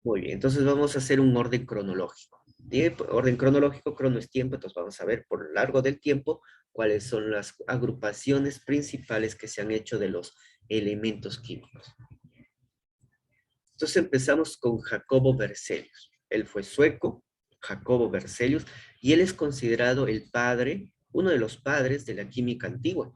Muy bien, entonces vamos a hacer un orden cronológico. ¿Sí? Orden cronológico, crono es tiempo, entonces vamos a ver por lo largo del tiempo cuáles son las agrupaciones principales que se han hecho de los elementos químicos. Entonces empezamos con Jacobo Berzelius. Él fue sueco, Jacobo Berzelius, y él es considerado el padre, uno de los padres de la química antigua.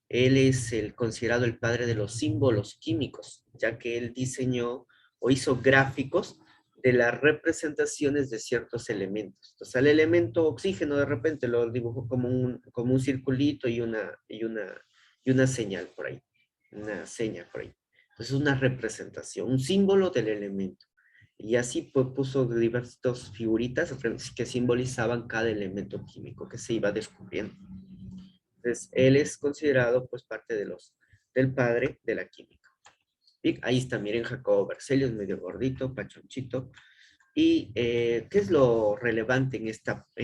Él es considerado el padre de los símbolos químicos, ya que él diseñó o hizo gráficos de las representaciones de ciertos elementos. Entonces, el elemento oxígeno de repente lo dibujó como un circulito y una señal por ahí, una seña por ahí. Entonces, una representación, un símbolo del elemento. Y así pues, puso diversas figuritas que simbolizaban cada elemento químico que se iba descubriendo. Entonces, él es considerado pues parte del padre de la química. Y ahí está, miren, Jacobo Berzelius, medio gordito, pachonchito. ¿Y qué es lo relevante en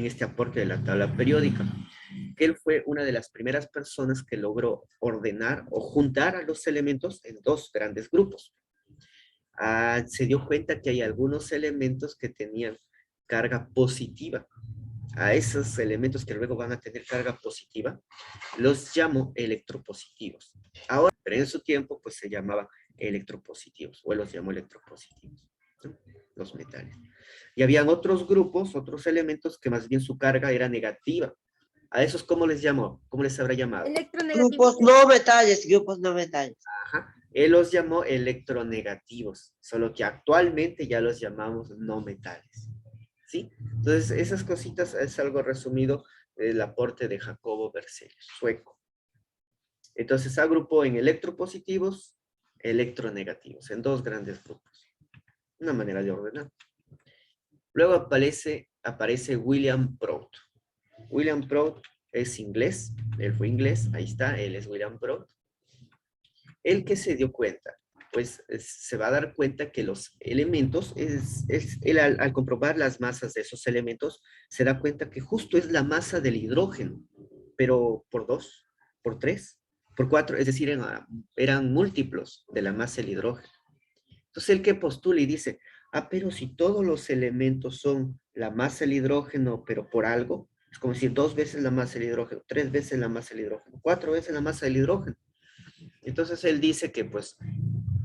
este aporte de la tabla periódica? Que él fue una de las primeras personas que logró ordenar o juntar a los elementos en dos grandes grupos. Se dio cuenta que hay algunos elementos que tenían carga positiva. A esos elementos que luego van a tener carga positiva, los llamo electropositivos. Ahora, pero en su tiempo, pues se llamaban electropositivos, o él los llamó electropositivos, ¿no? Los metales. Y habían otros grupos, otros elementos que más bien su carga era negativa. ¿A esos cómo les llamó? ¿Cómo les habrá llamado? Grupos no metales, grupos no metales. Ajá. Él los llamó electronegativos, solo que actualmente ya los llamamos no metales. ¿Sí? Entonces, esas cositas es algo resumido del aporte de Jacobo Berzelius, sueco. Entonces, agrupó en electropositivos, electronegativos, en dos grandes grupos. Una manera de ordenar. Luego aparece William Prout. William Prout es inglés, él fue inglés, ahí está, él es William Prout. ¿El que se dio cuenta? Pues se va a dar cuenta que los elementos, él al comprobar las masas de esos elementos, se da cuenta que justo es la masa del hidrógeno, pero por 2, por 3, por 4, es decir, eran múltiplos de la masa del hidrógeno. Entonces, él que postula y dice, pero si todos los elementos son la masa del hidrógeno, pero por algo, es como decir 2 veces la masa del hidrógeno, 3 veces la masa del hidrógeno, 4 veces la masa del hidrógeno. Entonces él dice que pues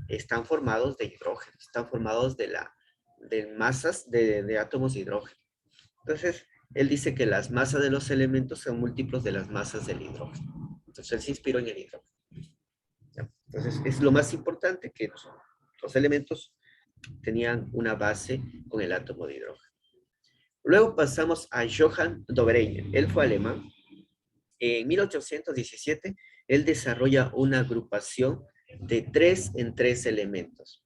están formados de hidrógeno, están formados de masas de átomos de hidrógeno. Entonces él dice que las masas de los elementos son múltiplos de las masas del hidrógeno. Entonces él se inspiró en el hidrógeno. ¿Ya? Entonces es lo más importante que los elementos tenían una base con el átomo de hidrógeno. Luego pasamos a Johann Dobreiner. Él fue alemán. En 1817, él desarrolla una agrupación de 3 en 3 elementos.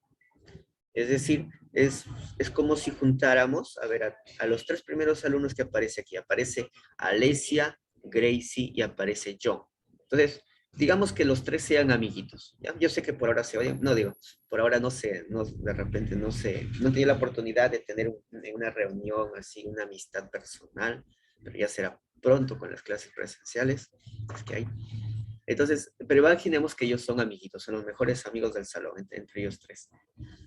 Es decir, es como si juntáramos, a ver, a los 3 primeros alumnos que aparece aquí. Aparece Alesia, Gracie y aparece John. Entonces, digamos que los 3 sean amiguitos. ¿Ya? Yo sé que por ahora se oyen, no digo, por ahora no sé, no, de repente no sé, no tenía la oportunidad de tener una reunión así, una amistad personal, pero ya será pronto con las clases presenciales que hay. Entonces, pero imaginemos que ellos son amiguitos, son los mejores amigos del salón, entre ellos 3.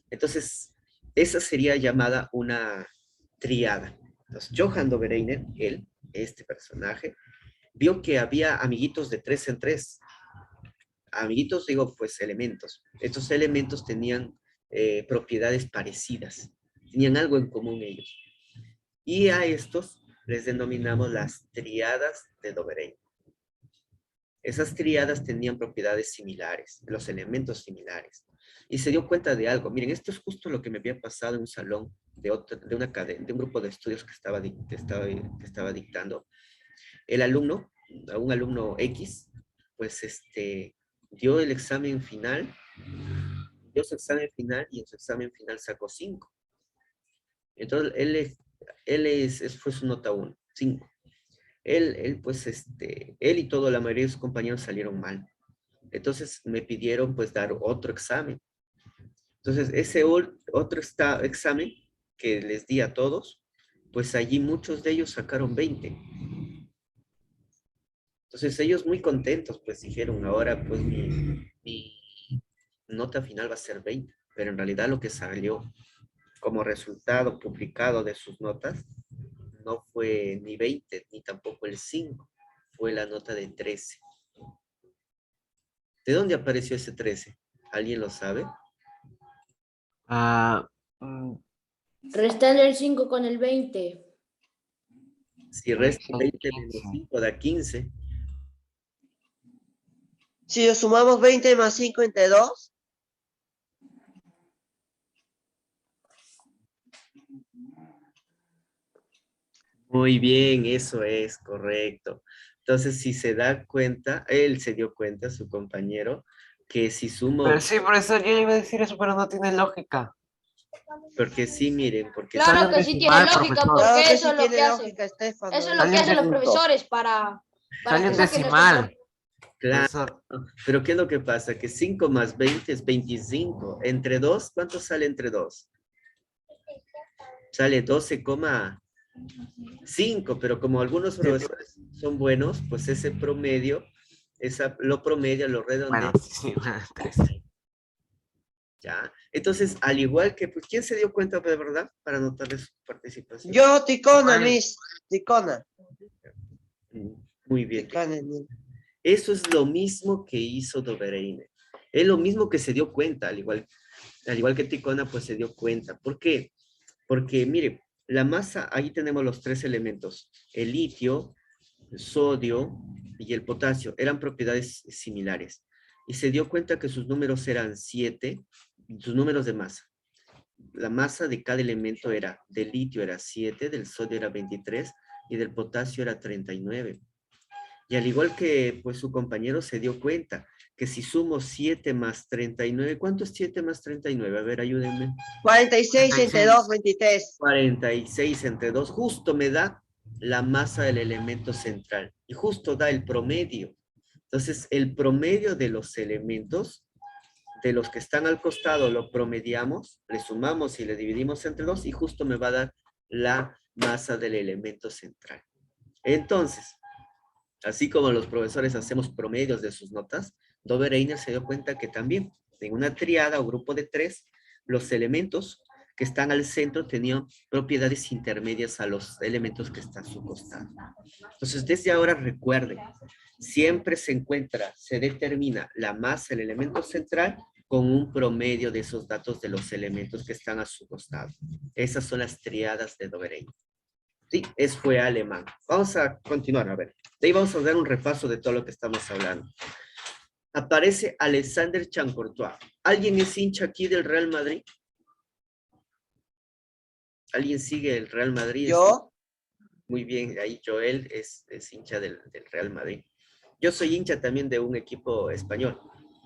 Entonces, esa sería llamada una triada. Entonces, Johann Dobereiner, él, este personaje, vio que había amiguitos de 3 en 3. Amiguitos, digo, pues elementos. Estos elementos tenían propiedades parecidas, tenían algo en común ellos. Y a estos les denominamos las triadas de Dobereiner. Esas triadas tenían propiedades similares, los elementos similares. Y se dio cuenta de algo. Miren, esto es justo lo que me había pasado en un salón de un grupo de estudios que estaba dictando. El alumno, un alumno X, pues dio el examen final, dio su examen final y en su examen final sacó 5. Entonces, fue su nota 1, 5. Pues, él y toda la mayoría de sus compañeros salieron mal. Entonces me pidieron pues dar otro examen. Entonces ese otro examen que les di a todos, pues allí muchos de ellos sacaron 20. Entonces ellos muy contentos pues dijeron, ahora pues mi nota final va a ser 20, pero en realidad lo que salió como resultado publicado de sus notas, no fue ni 20, ni tampoco el 5, fue la nota de 13. ¿De dónde apareció ese 13? ¿Alguien lo sabe? Ah, mm, Restando el 5 con el 20. Si resta 20 menos 5 da 15. Si sumamos 20 más 5 entre 2. Muy bien, eso es correcto. Entonces, si se da cuenta, él se dio cuenta, su compañero, que si pero sumo, sí, profesor, yo iba a decir eso, pero no tiene lógica. porque sí, miren, porque Sale Claro un que sí tiene decimal, lógica, profesor. Claro porque que eso sí es lo que tiene hacen. lógica, Estefano. Eso es lo Sale que un hacen los decimal. profesores para Sale que un saquen nuestros... decimal, claro, profesor. pero ¿qué es lo que pasa? Que 5 más 20 es 25. Entre 2, ¿cuánto sale entre 2? Sale 12,5, pero como algunos profesores son buenos, pues ese promedio, lo promedia, lo Bueno, redondea. sí, bueno, 13. ¿Ya? Entonces, al igual que, pues, ¿quién se dio cuenta de verdad para anotarle su participación? Yo, Ticona, Bueno. Miss. Ticona. Mm, muy bien. Ticona, Miss. Eso es lo mismo que hizo Dobereine. Es lo mismo que se dio cuenta, al igual que Ticona, pues se dio cuenta. ¿Por qué? Porque, mire, la masa, ahí tenemos los tres elementos, el litio, el sodio y el potasio, eran propiedades similares. Y se dio cuenta que sus números eran 7, sus números de masa. La masa de cada elemento era, del litio era 7, del sodio era 23 y del potasio era 39. Y al igual que pues su compañero se dio cuenta que si sumo 7 más 39, ¿cuánto es 7 más 39? A ver, ayúdenme. 46 entre 2, 36. 23. 46 entre 2, justo me da la masa del elemento central y justo da el promedio. Entonces, el promedio de los elementos, de los que están al costado, lo promediamos, le sumamos y le dividimos entre 2 y justo me va a dar la masa del elemento central. Entonces, así como los profesores hacemos promedios de sus notas, Dobereiner se dio cuenta que también en una triada o grupo de 3, los elementos que están al centro tenían propiedades intermedias a los elementos que están a su costado. Entonces, desde ahora recuerden, siempre se determina la masa del elemento central con un promedio de esos datos de los elementos que están a su costado. Esas son las triadas de Dobereiner. Sí, fue alemán. Vamos a continuar, a ver. De ahí vamos a dar un repaso de todo lo que estamos hablando. Aparece Alexander Chancourtois. ¿Alguien es hincha aquí del Real Madrid? ¿Alguien sigue el Real Madrid? Yo. Muy bien, ahí Joel es hincha del Real Madrid. Yo soy hincha también de un equipo español,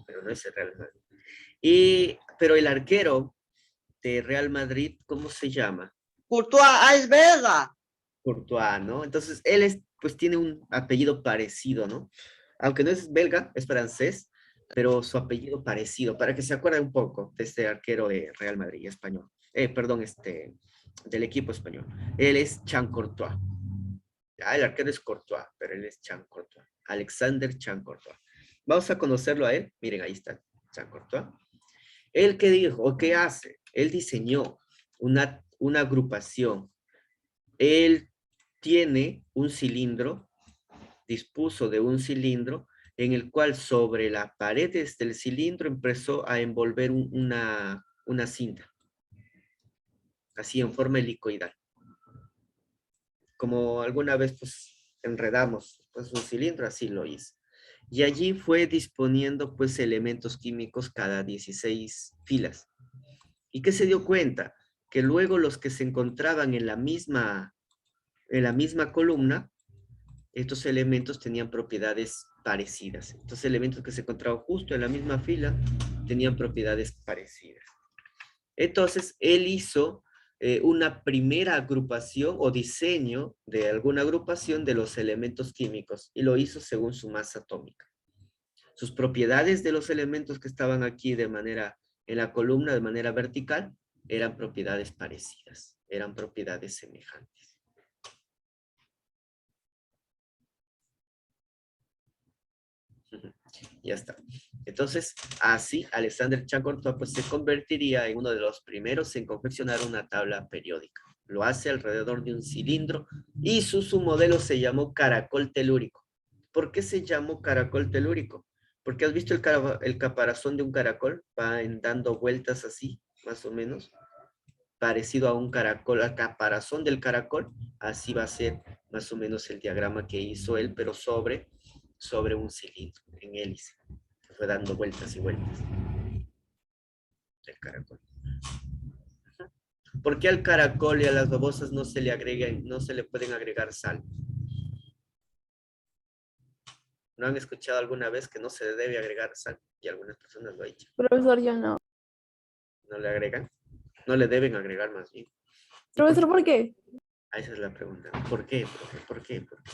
pero no es el Real Madrid. Pero el arquero de Real Madrid, ¿cómo se llama? Courtois, es belga. Courtois, ¿no? Entonces, él pues tiene un apellido parecido, ¿no? Aunque no es belga, es francés, pero su apellido parecido, para que se acuerde un poco de este arquero de Real Madrid español. Perdón, del equipo español. Él es Chan Courtois. El arquero es Courtois, pero él es Chan Courtois. Alexander Chan Courtois. Vamos a conocerlo a él. Miren, ahí está Chan Courtois. ¿Él qué dijo o qué hace? Él diseñó una agrupación. Él tiene un cilindro, dispuso de un cilindro en el cual sobre las paredes del cilindro empezó a envolver una cinta, así en forma helicoidal. Como alguna vez pues enredamos pues un cilindro, así lo hizo. Y allí fue disponiendo pues elementos químicos cada 16 filas. ¿Y qué se dio cuenta? Que luego los que se encontraban en la misma columna, estos elementos tenían propiedades parecidas. Estos elementos que se encontraban justo en la misma fila tenían propiedades parecidas. Entonces, él hizo una primera agrupación o diseño de alguna agrupación de los elementos químicos y lo hizo según su masa atómica. Sus propiedades de los elementos que estaban aquí en la columna de manera vertical eran propiedades parecidas, eran propiedades semejantes. Ya está. Entonces, así, Alexander Chacortua pues, se convertiría en uno de los primeros en confeccionar una tabla periódica. Lo hace alrededor de un cilindro y su modelo se llamó caracol telúrico. ¿Por qué se llamó caracol telúrico? Porque has visto el caparazón de un caracol, va dando vueltas así, más o menos, parecido a un caracol, al caparazón del caracol, así va a ser más o menos el diagrama que hizo él, pero sobre un cilindro, en hélice. Fue dando vueltas y vueltas. El caracol. ¿Por qué al caracol y a las babosas no se le pueden agregar sal? ¿No han escuchado alguna vez que no se le debe agregar sal? Y algunas personas lo han hecho. Profesor, yo no. ¿No le agregan? No le deben agregar más bien. Profesor, ¿por qué? Esa es la pregunta. ¿Por qué, profe? ¿Por qué? ¿Por qué?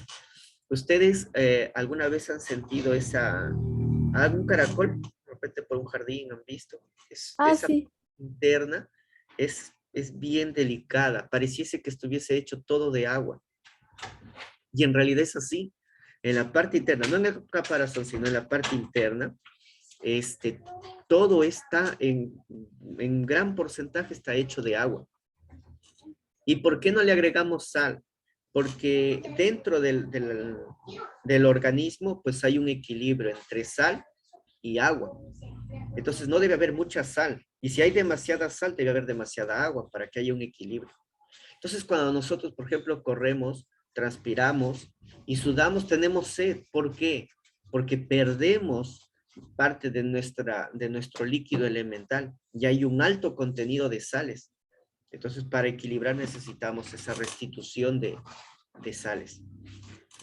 ¿Ustedes alguna vez han sentido algún caracol? De repente por un jardín han visto. Esa Sí. interna es bien delicada. Pareciese que estuviese hecho todo de agua. Y en realidad es así. En la parte interna, no en el caparazón, sino en la parte interna, todo está en gran porcentaje está hecho de agua. ¿Y por qué no le agregamos sal? Porque dentro del organismo, pues hay un equilibrio entre sal y agua. Entonces no debe haber mucha sal. Y si hay demasiada sal, debe haber demasiada agua para que haya un equilibrio. Entonces cuando nosotros, por ejemplo, corremos, transpiramos y sudamos, tenemos sed. ¿Por qué? Porque perdemos parte de nuestro líquido elemental. Y hay un alto contenido de sales. Entonces, para equilibrar necesitamos esa restitución de sales.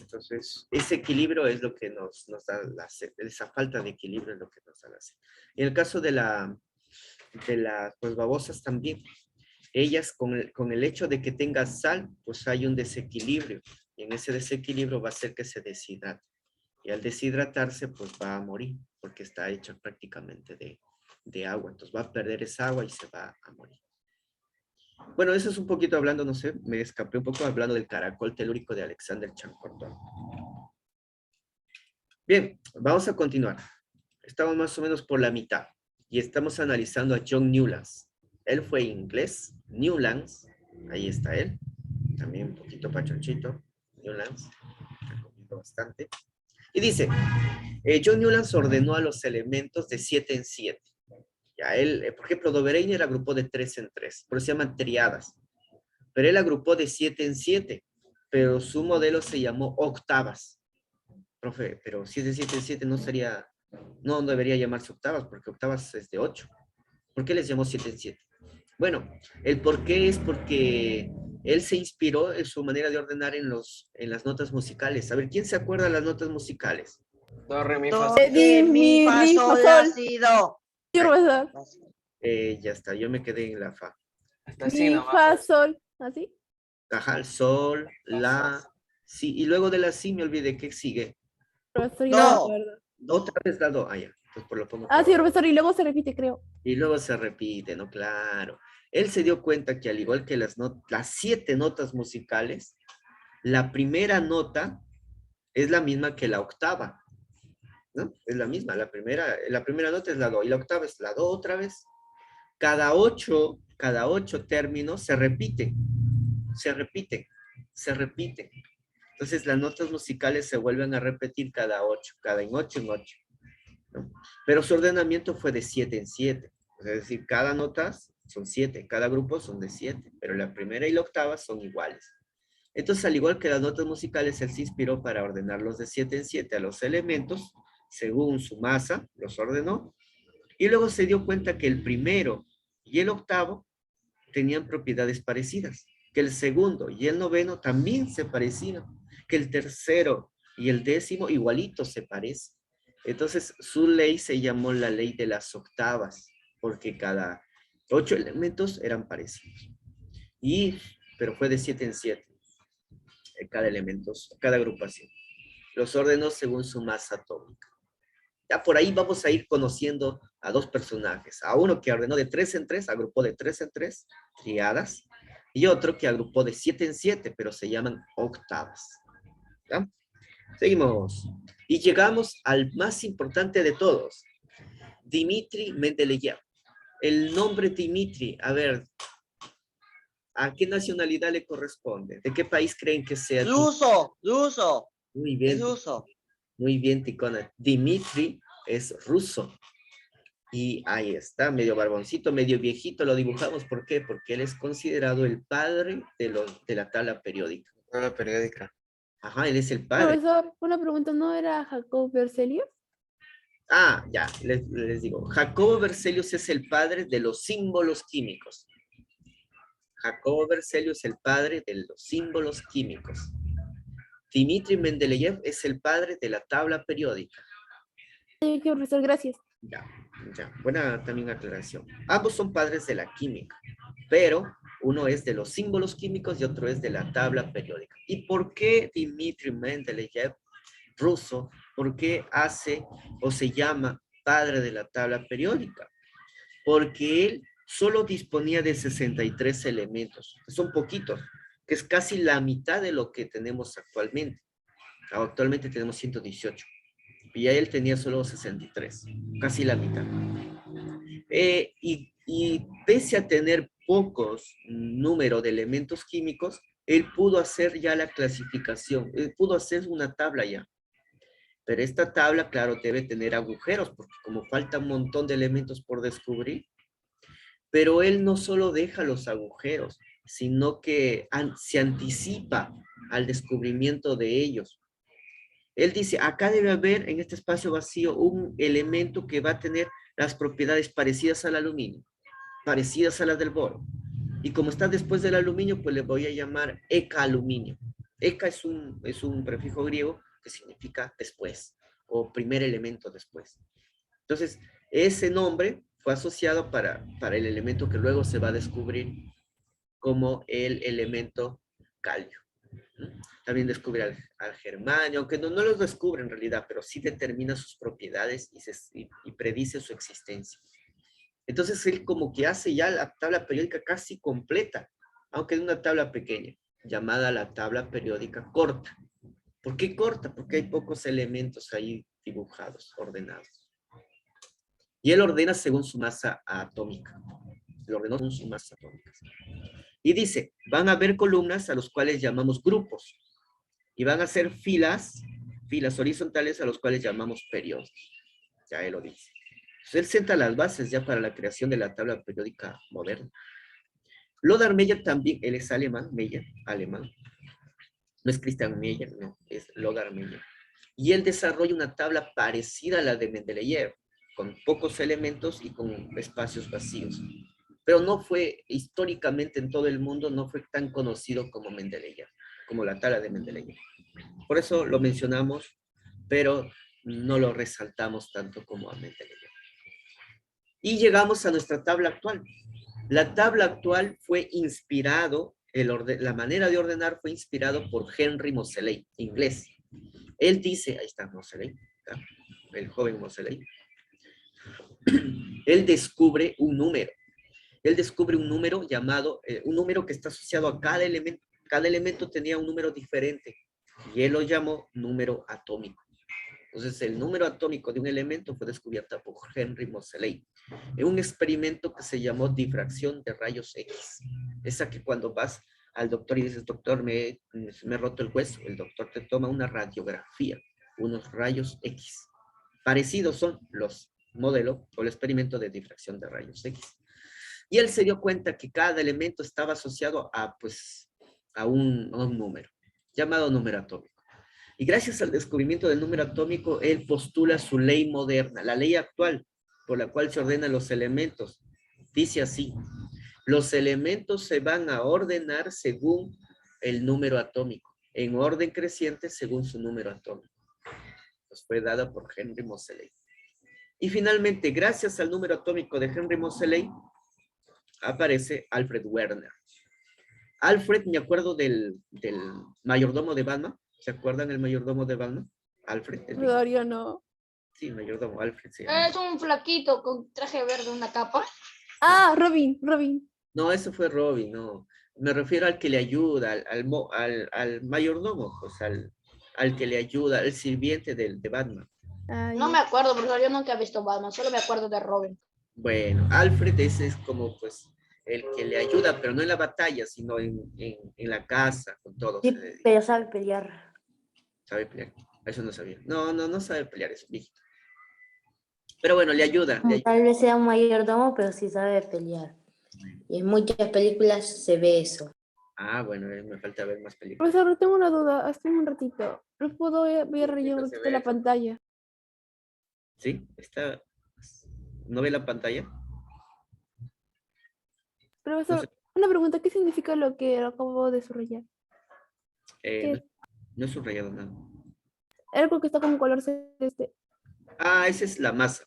Entonces, ese equilibrio es lo que nos da la sed. Esa falta de equilibrio es lo que nos da la sed. En el caso de las pues, babosas también, ellas con el hecho de que tenga sal, pues hay un desequilibrio. Y en ese desequilibrio va a hacer que se deshidrate. Y al deshidratarse, pues va a morir, porque está hecho prácticamente de agua. Entonces va a perder esa agua y se va a morir. Bueno, eso es un poquito hablando, no sé, me escapé un poco hablando del caracol telúrico de Alexander Chacortua. Bien, vamos a continuar. Estamos más o menos por la mitad y estamos analizando a John Newlands. Él fue inglés, Newlands, ahí está él, también un poquito pachonchito, Newlands, recomiendo bastante. Y dice, John Newlands ordenó a los elementos de 7 en 7. Ya él, por ejemplo, Dobereiner agrupó de 3 en 3, por eso se llaman triadas. Pero él agrupó de 7 en 7, pero su modelo se llamó octavas. Profe, pero si es de 7 en 7 no debería llamarse octavas, porque octavas es de 8. ¿Por qué les llamó 7 en 7? Bueno, el por qué es porque él se inspiró en su manera de ordenar en las notas musicales. A ver, ¿quién se acuerda de las notas musicales? Do, re, mi, fa, Do, sol. re, mi, fa, sol, la, si, do. Sí, profesor. Ya está, yo me quedé en la fa. Hasta así Mi, nomás. fa, sol. ¿Así? Ajá, el sol, la, si, y luego de la si me olvidé que sigue. Profesor, yo No. no me acuerdo. Otra vez la do, ya, pues por lo pongo. Sí, profesor, y luego se repite, creo. Y luego se repite, ¿no? Claro. Él se dio cuenta que al igual que las 7 notas musicales, la primera nota es la misma que la octava, ¿no? Es la misma, la primera nota es la do, y la octava es la do otra vez. Cada ocho términos se repiten. Entonces las notas musicales se vuelven a repetir cada 8 en 8, ¿no? Pero su ordenamiento fue de 7 en 7. Es decir, cada nota son 7, cada grupo son de 7, pero la primera y la octava son iguales. Entonces, al igual que las notas musicales, él se inspiró para ordenarlos de 7 en 7 a los elementos, según su masa, los ordenó, y luego se dio cuenta que el primero y el octavo tenían propiedades parecidas, que el segundo y el noveno también se parecían, que el tercero y el décimo igualitos se parecen. Entonces, su ley se llamó la ley de las octavas, porque cada 8 elementos eran parecidos. Pero fue de 7 en 7, cada elemento, cada agrupación. Los ordenó según su masa atómica. Ya por ahí vamos a ir conociendo a dos personajes. A uno que ordenó de 3 en 3, agrupó de 3 en 3, triadas, y otro que agrupó de 7 en 7, pero se llaman octavas. ¿Ya? Seguimos. Y llegamos al más importante de todos. Dmitri Mendeleev. El nombre Dmitri, a ver, ¿a qué nacionalidad le corresponde? ¿De qué país creen que sea? Ruso, ruso, Muy es bien, ruso. muy bien, Ticona. Dmitri es ruso. Y ahí está, medio barboncito, medio viejito, lo dibujamos. ¿Por qué? Porque él es considerado el padre de la tabla periódica. Tabla periódica. Ajá, él es el padre. Profesor, una pregunta, ¿no era Jacob Berzelius? Ah, ya, les digo. Jacobo Berzelius es el padre de los símbolos químicos. Jacobo Berzelius es el padre de los símbolos químicos. Dmitri Mendeleev es el padre de la tabla periódica. Sí, profesor, gracias. Ya, ya. Buena también aclaración. Ambos son padres de la química, pero uno es de los símbolos químicos y otro es de la tabla periódica. ¿Y por qué Dmitri Mendeleev, ruso, por qué hace o se llama padre de la tabla periódica? Porque él solo disponía de 63 elementos, que son poquitos, que es casi la mitad de lo que tenemos actualmente. Actualmente tenemos 118. Y ya él tenía solo 63, casi la mitad. Y pese a tener pocos número de elementos químicos, él pudo hacer ya la clasificación, él pudo hacer una tabla ya. Pero esta tabla, claro, debe tener agujeros, porque como falta un montón de elementos por descubrir, pero él no solo deja los agujeros, sino que se anticipa al descubrimiento de ellos. Él dice, acá debe haber en este espacio vacío un elemento que va a tener las propiedades parecidas al aluminio, parecidas a las del boro. Y como está después del aluminio, pues le voy a llamar eca-aluminio. Eca es un prefijo griego que significa después, o primer elemento después. Entonces, ese nombre fue asociado para el elemento que luego se va a descubrir como el elemento calio. También descubre al germanio, aunque no los descubre en realidad, pero sí determina sus propiedades y predice su existencia. Entonces él como que hace ya la tabla periódica casi completa, aunque es una tabla pequeña, llamada la tabla periódica corta. ¿Por qué corta? Porque hay pocos elementos ahí dibujados, ordenados. Y él ordena según su masa atómica. Lo ordenó según su masa atómica. Y dice, van a haber columnas a los cuales llamamos grupos. Y van a ser filas horizontales a los cuales llamamos periodos. Ya él lo dice. Entonces, él sienta las bases ya para la creación de la tabla periódica moderna. Lothar Meyer también, él es alemán, Meyer, alemán. No es Christian Meyer, no, es Lothar Meyer. Y él desarrolla una tabla parecida a la de Mendeleev, con pocos elementos y con espacios vacíos. Pero no fue, históricamente en todo el mundo, no fue tan conocido como Mendeleev, como la tabla de Mendeleev. Por eso lo mencionamos, pero no lo resaltamos tanto como a Mendeleev. Y llegamos a nuestra tabla actual. La tabla actual fue inspirado, la manera de ordenar fue inspirado por Henry Moseley, inglés. Él dice, ahí está Moseley, el joven Moseley. Él descubre un número. Él descubre un número llamado, un número que está asociado a cada elemento. Cada elemento tenía un número diferente y él lo llamó número atómico. Entonces, el número atómico de un elemento fue descubierto por Henry Moseley en un experimento que se llamó difracción de rayos X. Esa que cuando vas al doctor y dices, doctor, me he roto el hueso, el doctor te toma una radiografía, unos rayos X. Parecidos son los modelos o el experimento de difracción de rayos X. Y él se dio cuenta que cada elemento estaba asociado a un número, llamado número atómico. Y gracias al descubrimiento del número atómico, él postula su ley moderna, la ley actual, por la cual se ordenan los elementos. Dice así, los elementos se van a ordenar según el número atómico, en orden creciente según su número atómico. Pues fue dada por Henry Moseley. Y finalmente, gracias al número atómico de Henry Moseley, aparece Alfred Werner. Alfred, me acuerdo del mayordomo de Batman. ¿Se acuerdan el mayordomo de Batman? Alfred. Profesor, yo no. Sí, mayordomo, Alfred se llama. Es un flaquito con traje verde, una capa. Ah, Robin. No, eso fue Robin, no. Me refiero al que le ayuda, al mayordomo, pues al al que le ayuda, el sirviente de Batman. Ah, No ya. me acuerdo, profesor, yo nunca he visto Batman, solo me acuerdo de Robin. Bueno, Alfred ese es como pues el que le ayuda, pero no en la batalla, sino en la casa, con todo. Sí, pero sabe pelear. Sabe pelear. Eso no sabía. No sabe pelear eso, viejito. Pero bueno, le ayuda, le ayuda. Tal vez sea un mayordomo, pero sí sabe pelear. Y en muchas películas se ve eso. Ah, bueno, me falta ver más películas. Profesor, tengo una duda. Hasta un ratito. ¿No puedo ver Sí, un no se ratito ve la eso. pantalla? ¿Sí? Está... ¿No ve la pantalla? No sé. Profesor, una pregunta. ¿Qué significa lo que acabo de subrayar? No, ¿Qué? no he subrayado nada. Algo que está con color celeste. Ah, esa es la masa.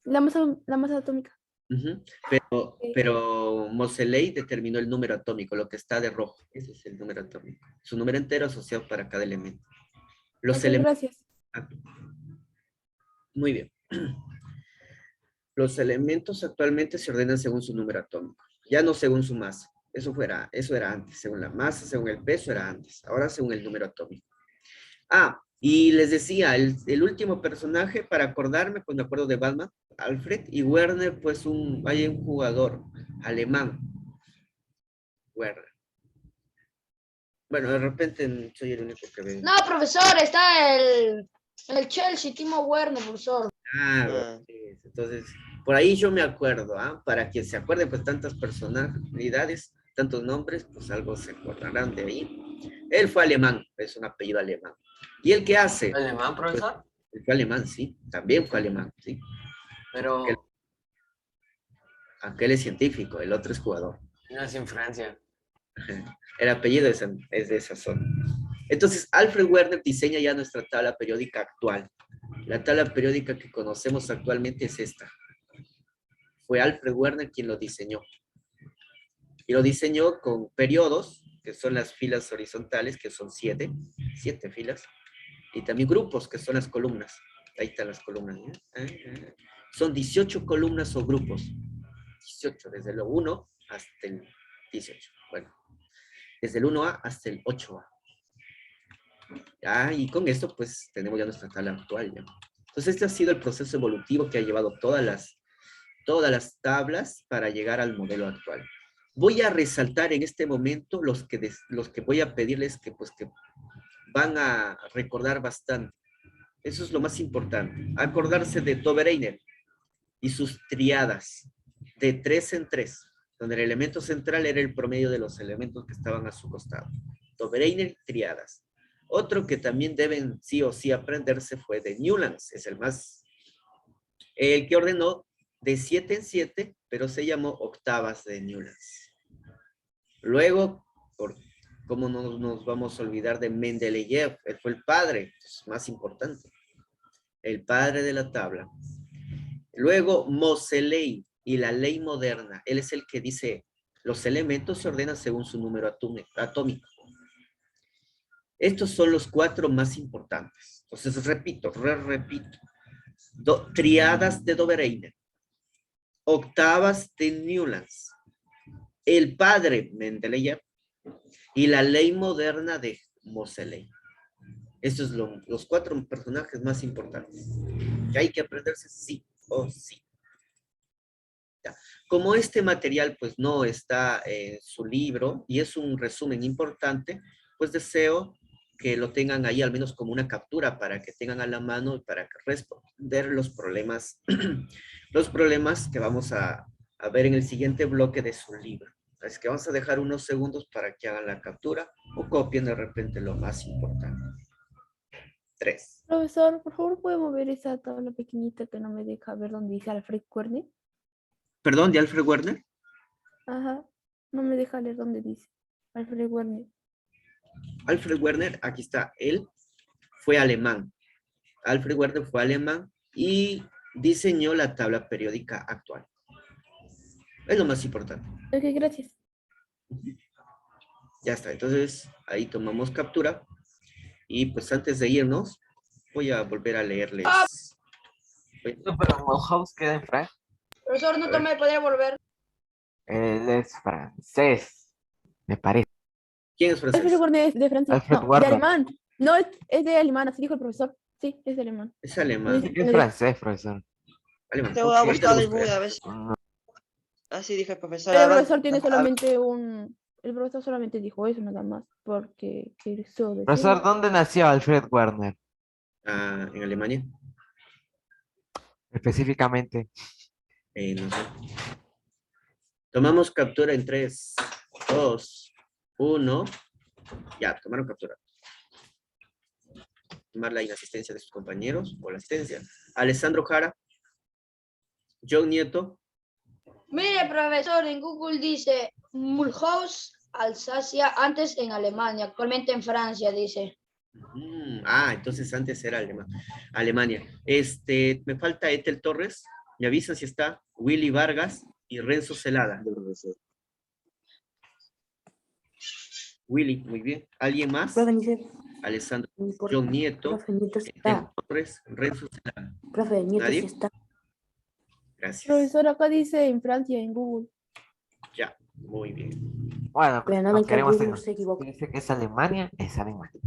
La masa atómica. Ujú. Ok, Pero Moseley determinó el número atómico, lo que está de rojo. Ese es el número atómico. Su número entero asociado para cada elemento. Los ok, elementos. gracias. Muy bien. Los elementos actualmente se ordenan según su número atómico, ya no según su masa. Eso era antes, según la masa, según el peso era antes. Ahora según el número atómico. Ah, y les decía, el último personaje, para acordarme, pues me acuerdo de Batman, Alfred, y Werner, pues hay un jugador alemán, Werner. Bueno, de repente soy el único que ve. No, profesor, está el Chelsea, Timo Werner, profesor. Ah, entonces, por ahí yo me acuerdo, ¿ah? Para que se acuerden, pues tantas personalidades, tantos nombres, pues algo se acordarán de ahí. Él fue alemán, es un apellido alemán. ¿Y él qué hace? ¿Alemán, Pues, profesor? él fue alemán, sí, también fue alemán, sí. Pero Aquel es científico, el otro es jugador. nació en Francia. El apellido es de esa zona. Entonces, Alfred Werner diseña ya nuestra tabla periódica actual. La tabla periódica que conocemos actualmente es esta. Fue Alfred Werner quien lo diseñó. Y lo diseñó con periodos, que son las filas horizontales, que son siete filas, y también grupos, que son las columnas. Ahí están las columnas. Son 18 columnas o grupos. 18, desde el 1 hasta el 18. Bueno, desde el 1A hasta el 8A. Y con esto, pues, tenemos ya nuestra tabla actual. ¿Ya? Entonces, este ha sido el proceso evolutivo que ha llevado todas las tablas para llegar al modelo actual. Voy a resaltar en este momento los que voy a pedirles que, pues, que van a recordar bastante. Eso es lo más importante. Acordarse de Dobereiner y sus triadas, de 3 en 3, donde el elemento central era el promedio de los elementos que estaban a su costado. Dobereiner, triadas. Otro que también deben sí o sí aprenderse fue de Newlands, es el que ordenó de 7 en 7, pero se llamó octavas de Newlands. Luego, ¿cómo no nos vamos a olvidar de Mendeleev? Él fue el padre, más importante, el padre de la tabla. Luego, Moseley y la ley moderna. Él es el que dice, los elementos se ordenan según su número atómico. Estos son los 4 más importantes. Entonces, repito. Triadas de Dobereiner, octavas de Newlands, el padre Mendeleev y la ley moderna de Moseley. Estos son los 4 personajes más importantes. Que hay que aprenderse sí o sí. Ya. Como este material pues no está en su libro y es un resumen importante, pues deseo que lo tengan ahí al menos como una captura para que tengan a la mano y para responder los problemas, los problemas que vamos a ver en el siguiente bloque de su libro. Así que vamos a dejar unos segundos para que hagan la captura o copien de repente lo más importante. 3. Profesor, por favor, ¿puede mover esa tabla pequeñita que no me deja ver dónde dice Alfred Werner? Perdón, ¿de Alfred Werner? Ajá, no me deja leer dónde dice Alfred Werner. Alfred Werner, aquí está, él fue alemán. Alfred Werner fue alemán y diseñó la tabla periódica actual. Es lo más importante. Ok, gracias. Ya está, entonces ahí tomamos captura. Y pues antes de irnos, voy a volver a leerles. No, pero Mulhouse queda en Francia. Profesor, nunca me podría volver. Él es francés, me parece. ¿Quién es Alfred francés? Werner es de Francia. Alfred No, de Werner. alemán. No, es de alemán, así dijo el profesor. Sí, es de alemán. Es alemán. Sí. Es francés, profesor. Alemán. Te voy a Ok, ahorita buscar lo el busco, Google ya. a ver. No, Así dije el profesor. Pero el a ver, profesor tiene a ver. solamente un... El profesor solamente dijo eso nada más, porque quiso profesor, decirlo. ¿dónde nació Alfred Werner? Ah, en Alemania. Específicamente. No sé. Tomamos captura en 3, 2, 1. Ya, tomaron captura. Tomar la inasistencia de sus compañeros o la asistencia. Alessandro Jara, John Nieto, Mire, profesor, en Google dice Mulhouse, Alsacia, antes en Alemania, actualmente en Francia, dice. entonces antes era Alemania. Me falta Ethel Torres, me avisan si está, Willy Vargas y Renzo Celada. Willy, muy bien. ¿Alguien más? Profe, ni se- Alessandro, no importa. John Nieto, Profe, Nieto sí Ethel está. Torres, Renzo Celada. Profe, Nieto ¿Nadie? sí está. Gracias. Profesor, acá dice en Francia, en Google. Ya, muy bien. Bueno, Pero no nos me queremos Google en... se equivoca. Dice que es Alemania, es Alemania.